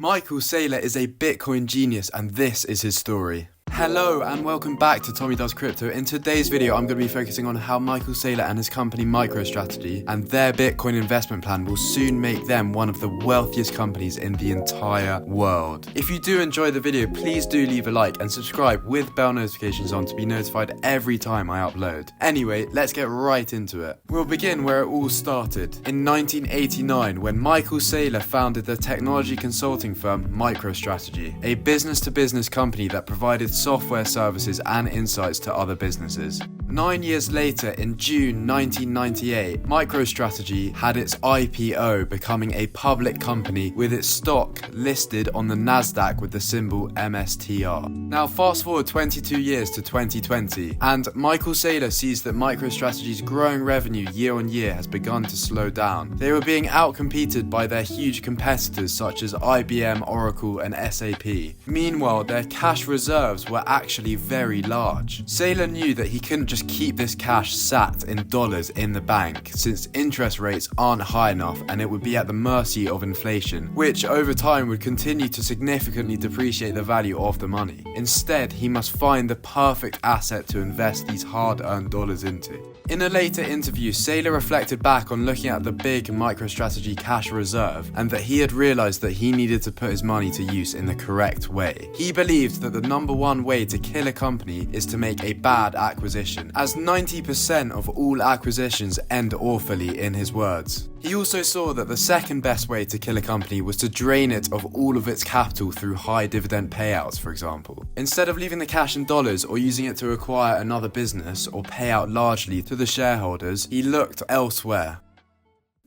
Michael Saylor is a Bitcoin genius, and this is his story. Hello and welcome back to Tommy Does Crypto. In today's video, I'm going to be focusing on how Michael Saylor and his company Microstrategy and their Bitcoin investment plan will soon make them one of the wealthiest companies in the entire world. If you do enjoy the video, please do leave a like and subscribe with bell notifications on to be notified every time I upload. Anyway, let's get right into it. We'll begin where it all started. In 1989, when Michael Saylor founded the technology consulting firm Microstrategy, a business-to-business company that provided software services and insights to other businesses. 9 years later, in June 1998, MicroStrategy had its IPO, becoming a public company with its stock listed on the Nasdaq with the symbol MSTR. Now fast forward 22 years to 2020, and Michael Saylor sees that MicroStrategy's growing revenue year on year has begun to slow down. They were being outcompeted by their huge competitors such as IBM, Oracle, and SAP. Meanwhile, their cash reserves were actually very large. Saylor knew that he couldn't just keep this cash sat in dollars in the bank, since interest rates aren't high enough and it would be at the mercy of inflation, which over time would continue to significantly depreciate the value of the money. Instead, he must find the perfect asset to invest these hard-earned dollars into. In a later interview, Saylor reflected back on looking at the big MicroStrategy cash reserve and that he had realized that he needed to put his money to use in the correct way. He believed that the number one way to kill a company is to make a bad acquisition, as 90% of all acquisitions end awfully, in his words. He also saw that the second best way to kill a company was to drain it of all of its capital through high dividend payouts, for example. Instead of leaving the cash in dollars or using it to acquire another business or pay out largely to the shareholders, he looked elsewhere.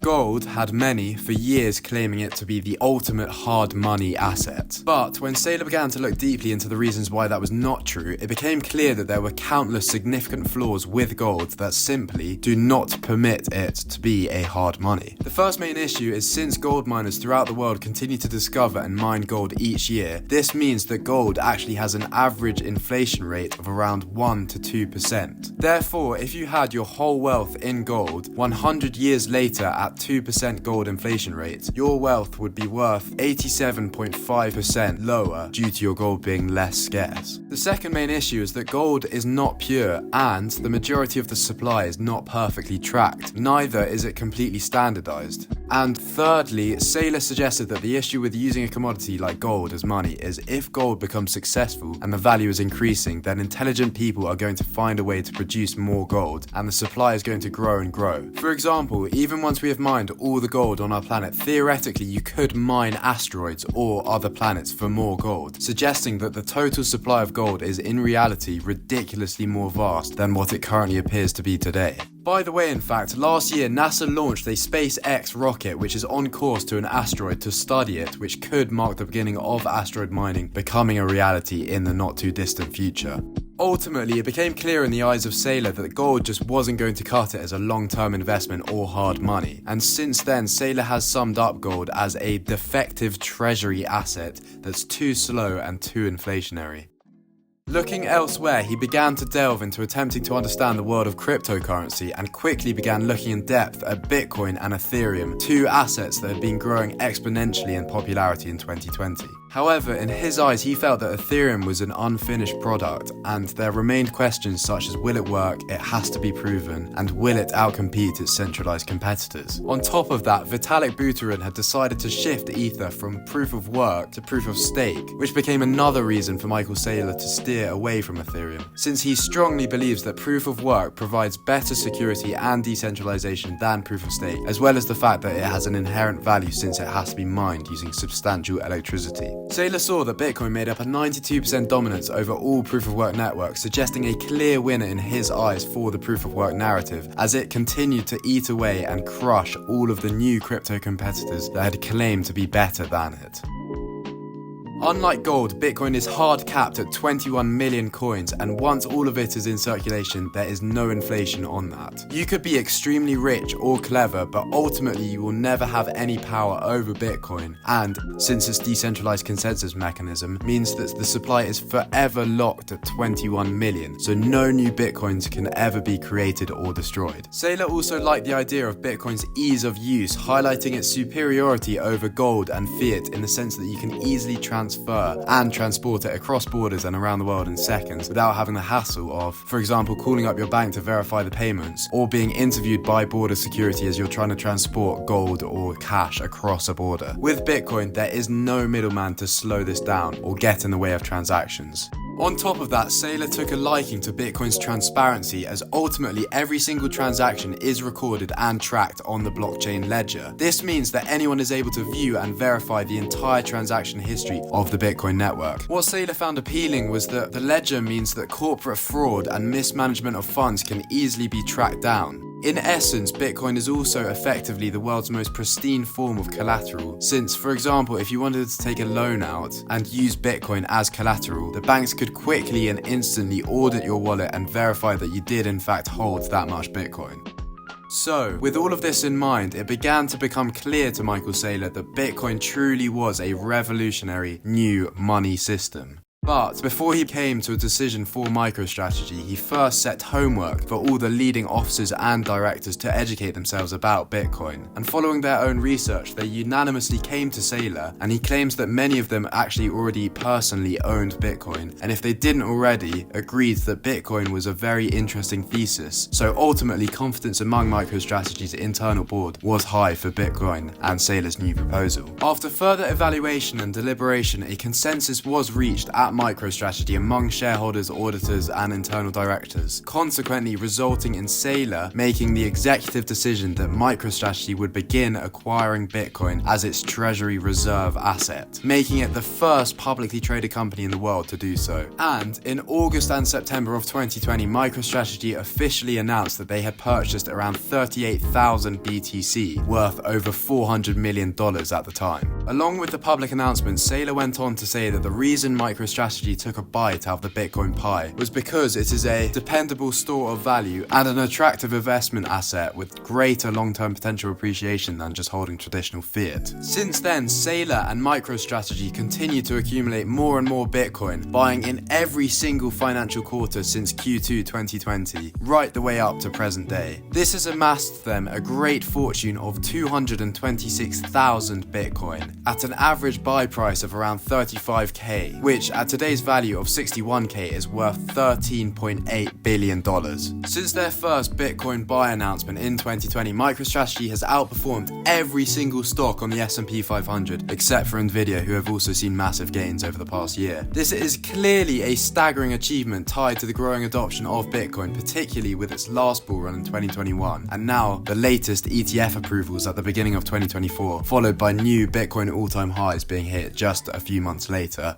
Gold had many for years claiming it to be the ultimate hard money asset. But when Saylor began to look deeply into the reasons why that was not true, it became clear that there were countless significant flaws with gold that simply do not permit it to be a hard money. The first main issue is, since gold miners throughout the world continue to discover and mine gold each year, this means that gold actually has an average inflation rate of around 1 to 2%. Therefore, if you had your whole wealth in gold, 100 years later at 2% gold inflation rate, your wealth would be worth 87.5% lower due to your gold being less scarce. The second main issue is that gold is not pure, and the majority of the supply is not perfectly tracked. Neither is it completely standardized. And thirdly, Saylor suggested that the issue with using a commodity like gold as money is, if gold becomes successful and the value is increasing, then intelligent people are going to find a way to produce more gold, and the supply is going to grow and grow. For example, even once we have mined all the gold on our planet, theoretically you could mine asteroids or other planets for more gold, suggesting that the total supply of gold is in reality ridiculously more vast than what it currently appears to be today. By the way, in fact, last year NASA launched a SpaceX rocket which is on course to an asteroid to study it, which could mark the beginning of asteroid mining becoming a reality in the not too distant future. Ultimately, it became clear in the eyes of Saylor that gold just wasn't going to cut it as a long-term investment or hard money. And since then, Saylor has summed up gold as a defective treasury asset that's too slow and too inflationary. Looking elsewhere, he began to delve into attempting to understand the world of cryptocurrency and quickly began looking in depth at Bitcoin and Ethereum, two assets that had been growing exponentially in popularity in 2020. However, in his eyes, he felt that Ethereum was an unfinished product, and there remained questions such as, will it work, it has to be proven, and will it outcompete its centralized competitors? On top of that, Vitalik Buterin had decided to shift Ether from proof of work to proof of stake, which became another reason for Michael Saylor to steer away from Ethereum, since he strongly believes that proof of work provides better security and decentralization than proof of stake, as well as the fact that it has an inherent value since it has to be mined using substantial electricity. Saylor saw that Bitcoin made up a 92% dominance over all proof-of-work networks, suggesting a clear winner in his eyes for the proof-of-work narrative, as it continued to eat away and crush all of the new crypto competitors that had claimed to be better than it. Unlike gold, Bitcoin is hard capped at 21 million coins, and once all of it is in circulation, there is no inflation on that. You could be extremely rich or clever, but ultimately you will never have any power over Bitcoin, and since its decentralized consensus mechanism means that the supply is forever locked at 21 million, so no new Bitcoins can ever be created or destroyed. Saylor also liked the idea of Bitcoin's ease of use, highlighting its superiority over gold and fiat in the sense that you can easily transfer and transport it across borders and around the world in seconds without having the hassle of, for example, calling up your bank to verify the payments or being interviewed by border security as you're trying to transport gold or cash across a border. With Bitcoin, there is no middleman to slow this down or get in the way of transactions. On top of that, Saylor took a liking to Bitcoin's transparency, as ultimately every single transaction is recorded and tracked on the blockchain ledger. This means that anyone is able to view and verify the entire transaction history of the Bitcoin network. What Saylor found appealing was that the ledger means that corporate fraud and mismanagement of funds can easily be tracked down. In essence, Bitcoin is also effectively the world's most pristine form of collateral, since, for example, if you wanted to take a loan out and use Bitcoin as collateral, the banks could quickly and instantly audit your wallet and verify that you did in fact hold that much Bitcoin. So, with all of this in mind, it began to become clear to Michael Saylor that Bitcoin truly was a revolutionary new money system. But before he came to a decision for MicroStrategy, he first set homework for all the leading officers and directors to educate themselves about Bitcoin. And following their own research, they unanimously came to Saylor, and he claims that many of them actually already personally owned Bitcoin, and if they didn't already, agreed that Bitcoin was a very interesting thesis. So ultimately, confidence among MicroStrategy's internal board was high for Bitcoin and Saylor's new proposal. After further evaluation and deliberation, a consensus was reached at MicroStrategy among shareholders, auditors, and internal directors, consequently resulting in Saylor making the executive decision that MicroStrategy would begin acquiring Bitcoin as its treasury reserve asset, making it the first publicly traded company in the world to do so. And in August and September of 2020, MicroStrategy officially announced that they had purchased around 38,000 BTC, worth over $400 million at the time. Along with the public announcement, Saylor went on to say that the reason MicroStrategy took a bite out of the Bitcoin pie was because it is a dependable store of value and an attractive investment asset with greater long-term potential appreciation than just holding traditional fiat. Since then, Saylor and MicroStrategy continue to accumulate more and more Bitcoin, buying in every single financial quarter since Q2 2020, right the way up to present day. This has amassed them a great fortune of 226,000 Bitcoin at an average buy price of around 35k, which at today's value of 61k is worth $13.8 billion. Since their first Bitcoin buy announcement in 2020, MicroStrategy has outperformed every single stock on the S&P 500, except for Nvidia, who have also seen massive gains over the past year. This is clearly a staggering achievement tied to the growing adoption of Bitcoin, particularly with its last bull run in 2021, and now the latest ETF approvals at the beginning of 2024, followed by new Bitcoin all-time highs being hit just a few months later.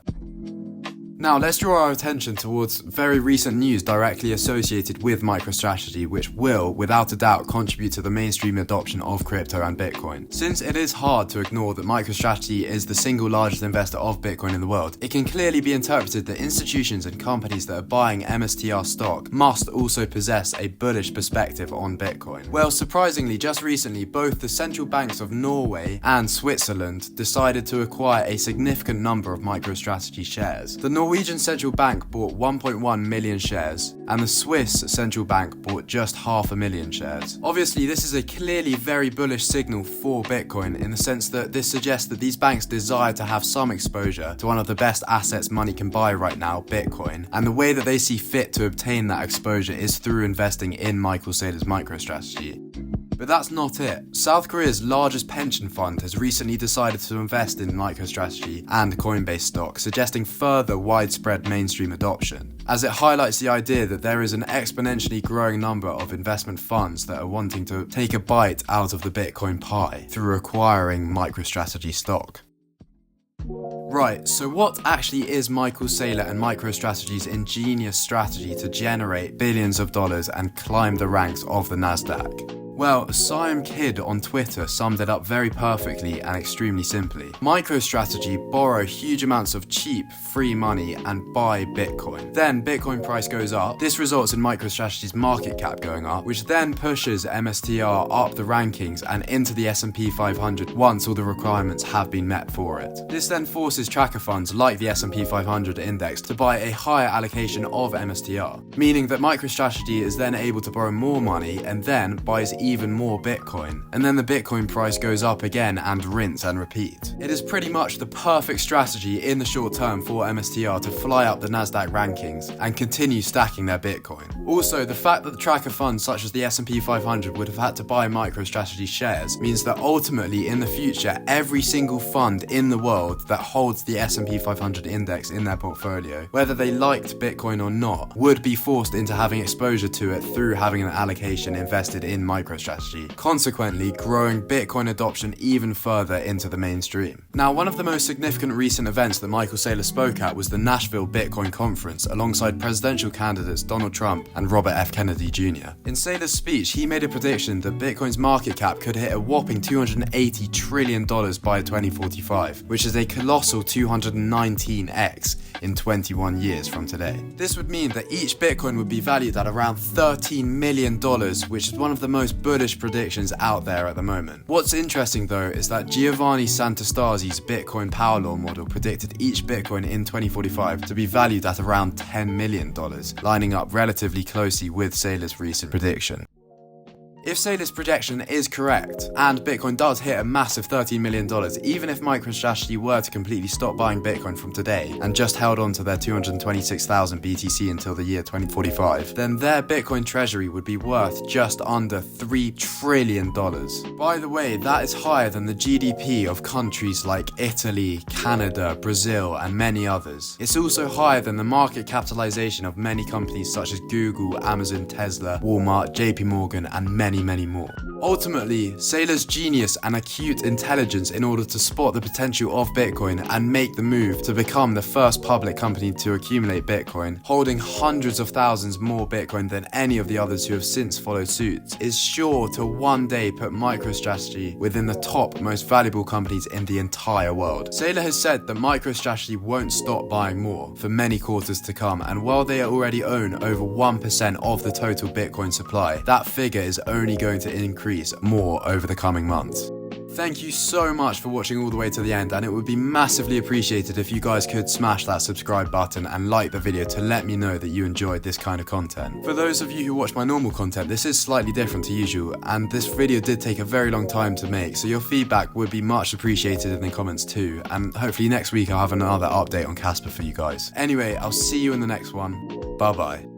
Now, let's draw our attention towards very recent news directly associated with MicroStrategy, which will, without a doubt, contribute to the mainstream adoption of crypto and Bitcoin. Since it is hard to ignore that MicroStrategy is the single largest investor of Bitcoin in the world, it can clearly be interpreted that institutions and companies that are buying MSTR stock must also possess a bullish perspective on Bitcoin. Well, surprisingly, just recently, both the central banks of Norway and Switzerland decided to acquire a significant number of MicroStrategy shares. The Norwegian Central Bank bought 1.1 million shares, and the Swiss Central Bank bought just 500,000 shares. Obviously, this is a clearly very bullish signal for Bitcoin in the sense that this suggests that these banks desire to have some exposure to one of the best assets money can buy right now, Bitcoin, and the way that they see fit to obtain that exposure is through investing in Michael Saylor's MicroStrategy. But that's not it. South Korea's largest pension fund has recently decided to invest in MicroStrategy and Coinbase stock, suggesting further widespread mainstream adoption, as it highlights the idea that there is an exponentially growing number of investment funds that are wanting to take a bite out of the Bitcoin pie through acquiring MicroStrategy stock. Right, so what actually is Michael Saylor and MicroStrategy's ingenious strategy to generate billions of dollars and climb the ranks of the Nasdaq? Well, Siam Kid on Twitter summed it up very perfectly and extremely simply. MicroStrategy borrow huge amounts of cheap, free money and buy Bitcoin. Then Bitcoin price goes up. This results in MicroStrategy's market cap going up, which then pushes MSTR up the rankings and into the S&P 500 once all the requirements have been met for it. This then forces tracker funds like the S&P 500 index to buy a higher allocation of MSTR, meaning that MicroStrategy is then able to borrow more money and then buys even more Bitcoin. And then the Bitcoin price goes up again and rinse and repeat. It is pretty much the perfect strategy in the short term for MSTR to fly up the Nasdaq rankings and continue stacking their Bitcoin. Also, the fact that the tracker funds such as the S&P 500 would have had to buy MicroStrategy shares means that ultimately in the future, every single fund in the world that holds the S&P 500 index in their portfolio, whether they liked Bitcoin or not, would be forced into having exposure to it through having an allocation invested in MicroStrategy, consequently growing Bitcoin adoption even further into the mainstream. Now, one of the most significant recent events that Michael Saylor spoke at was the Nashville Bitcoin Conference alongside presidential candidates Donald Trump and Robert F. Kennedy Jr. In Saylor's speech, he made a prediction that Bitcoin's market cap could hit a whopping $280 trillion by 2045, which is a colossal 219x in 21 years from today. This would mean that each Bitcoin would be valued at around $13 million, which is one of the most bullish predictions out there at the moment. What's interesting though is that Giovanni Santastasi's Bitcoin power law model predicted each Bitcoin in 2045 to be valued at around $10 million, lining up relatively closely with Saylor's recent prediction. If Saylor's projection is correct, and Bitcoin does hit a massive $13 million, even if MicroStrategy were to completely stop buying Bitcoin from today and just held on to their 226,000 BTC until the year 2045, then their Bitcoin treasury would be worth just under $3 trillion. By the way, that is higher than the GDP of countries like Italy, Canada, Brazil, and many others. It's also higher than the market capitalization of many companies such as Google, Amazon, Tesla, Walmart, JP Morgan, and many more. Ultimately, Saylor's genius and acute intelligence in order to spot the potential of Bitcoin and make the move to become the first public company to accumulate Bitcoin, holding hundreds of thousands more Bitcoin than any of the others who have since followed suit, is sure to one day put MicroStrategy within the top most valuable companies in the entire world. Saylor has said that MicroStrategy won't stop buying more for many quarters to come, and while they already own over 1% of the total Bitcoin supply, that figure is only going to increase more over the coming months. Thank you so much for watching all the way to the end, and it would be massively appreciated if you guys could smash that subscribe button and like the video to let me know that you enjoyed this kind of content. For those of you who watch my normal content, this is slightly different to usual, and this video did take a very long time to make, so your feedback would be much appreciated in the comments too, and hopefully next week I'll have another update on Casper for you guys. Anyway, I'll see you in the next one. Bye bye.